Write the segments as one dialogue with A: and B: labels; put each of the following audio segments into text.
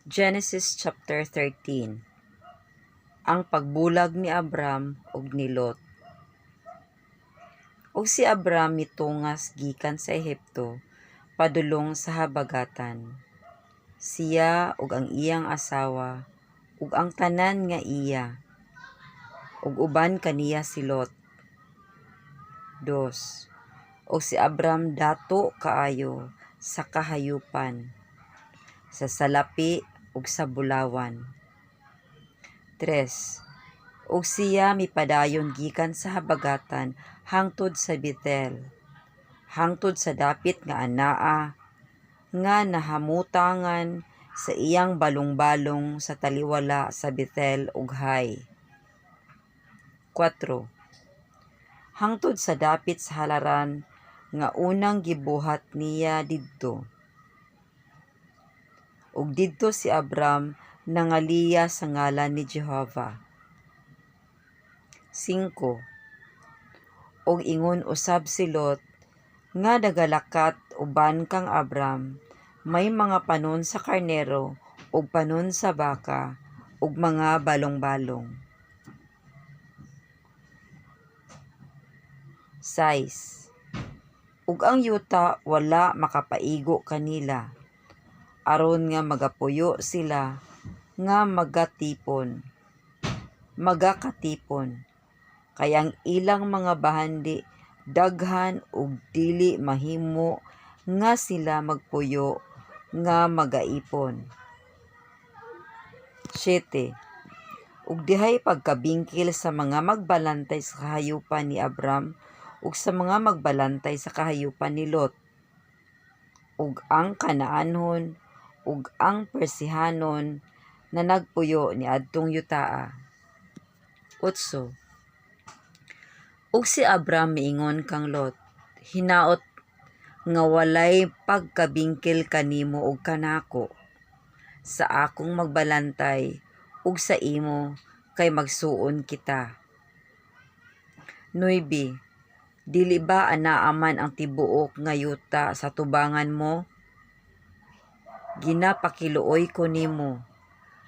A: Genesis chapter 13. Ang pagbulag ni Abram ug ni Lot. Ug si Abram mitungas gikan sa Ehipto padulong sa habagatan. Siya ug ang iyang asawa ug ang tanan nga iya, ug uban kaniya si Lot. 2. Og si Abram dato kaayo sa kahayupan, sa salapi ug sa bulawan. 3. Og siya mipadayon gikan sa habagatan hangtod sa Bethel, hangtod sa dapit nga anaa nga nahamutangan sa iyang balong-balong sa taliwala sa Bethel ug Hai. 4. Hangtod sa dapit sa halaran nga unang gibuhat niya didto. Ug didto si Abram nangaliya sa ngalan ni Jehovah. 5. Og ingon usab si Lot nga nagalakat uban kang Abram, may mga panon sa karnero ug panon sa baka ug mga balong-balong. 6. Ug ang yuta wala makapaigo kanila, aron nga magapuyo sila nga magakatipon, kay ang ilang mga bahandi daghan ug dili mahimo nga sila magpuyo nga magaipon. 7. Ug dihay pagkabingkil sa mga magbalantay sa kahayupan ni Abram ug sa mga magbalantay sa kahayupan ni Lot, ug ang Kanaanhon ug ang Persihanon na nagpuyo ni adtong yutaa. 8. Ug si Abram miingon kang Lot, hinaot nga walay pagkabingkil kanimo ug kanako sa akong magbalantay ug sa imo, kay magsuon kita. 9. Dili ba anaa man ang tibuok nga yuta sa tubangan mo? Ginapakiluoy ko nimo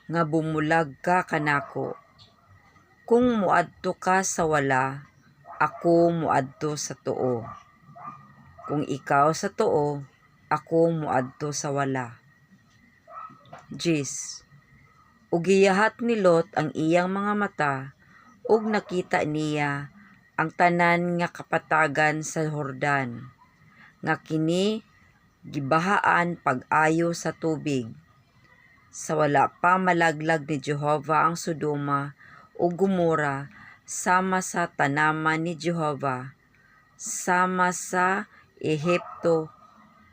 A: nga bumulag ka kanako. Kung muadto ka sa wala, ako muadto sa tuo. Kung ikaw sa tuo, ako muadto sa wala. 10. Ug giyahat ni Lot ang iyang mga mata, ug nakita niya ang tanan nga kapatagan sa Jordan, nga kini gibahaan pag-ayo sa tubig. Sa wala pa malaglag ni Jehovah ang Sodoma ug Gomora sama sa tanaman ni Jehovah, sama sa Ehipto,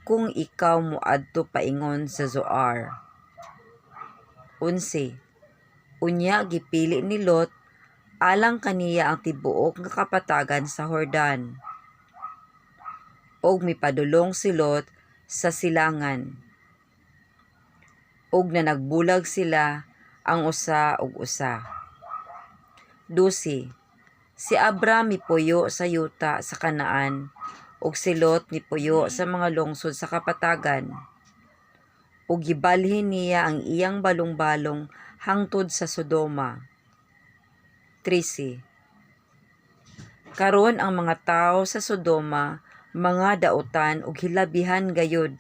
A: kung ikaw moadto paingon sa Zoar. 11. Unya gipili ni Lot alang kaniya ang tibuok nga kapatagan sa Jordan. Og mipadulong si Lot sa silangan. Og na nagbulag sila ang usa ug usa. 12. Si Abram mipuyo sa yuta sa Kanaan, ug si Lot mipuyo sa mga lungsod sa kapatagan. Ug gibalhin niya ang iyang balong-balong hangtod sa Sodoma. 13. Karon ang mga tawo sa Sodoma mga dautan ug hilabihan gayud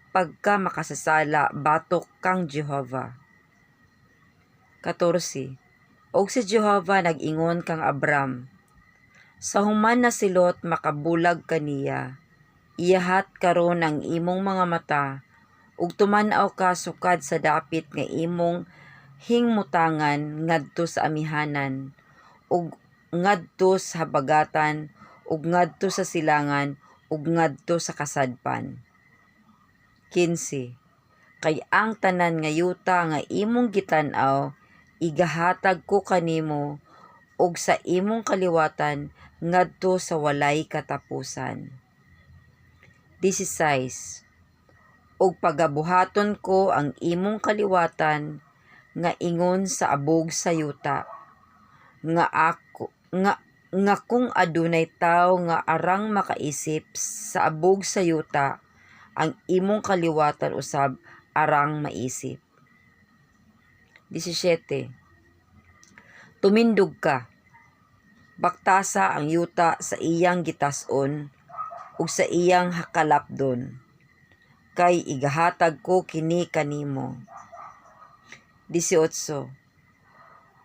A: pagka makasasala batok kang Jehovah. 14. Og si Jehovah nag-ingon kang Abram, sa human na si Lot makabulag kaniya, iyahat karon ang imong mga mata ug tuman-aw ka sukad sa dapit nga imong hingmutangan ngadto sa amihanan, ug ngadto sa habagatan, ug ngadto sa silangan, ug ngadto sa kasadpan. 15. Kay ang tanan nga yuta nga imong gitan-aw, igahatag ko kanimo ug sa imong kaliwatan ngadto sa walay katapusan. 16. Ug pagabuhaton ko ang imong kaliwatan nga ingon sa abog sa yuta, nga kung adunay tawo nga arang makaisip sa abog sa yuta, ang imong kaliwatan usab arang maisip. 17. Tumindog ka, baktasa ang yuta sa iyang gitas-on ug sa iyang hakalapdon, kay igahatag ko kini kanimo. 18.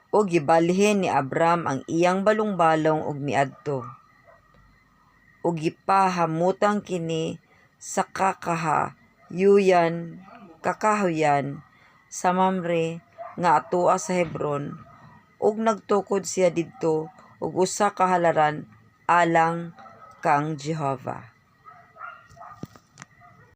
A: O gibalhin ni Abram ang iyang balong-balong ug miadto. Ug gipahamutan kini sa kakahuyan sa Mamre nga atoa sa Hebron, ug nagtukod siya didto og usa ka halaran alang kang Jehova.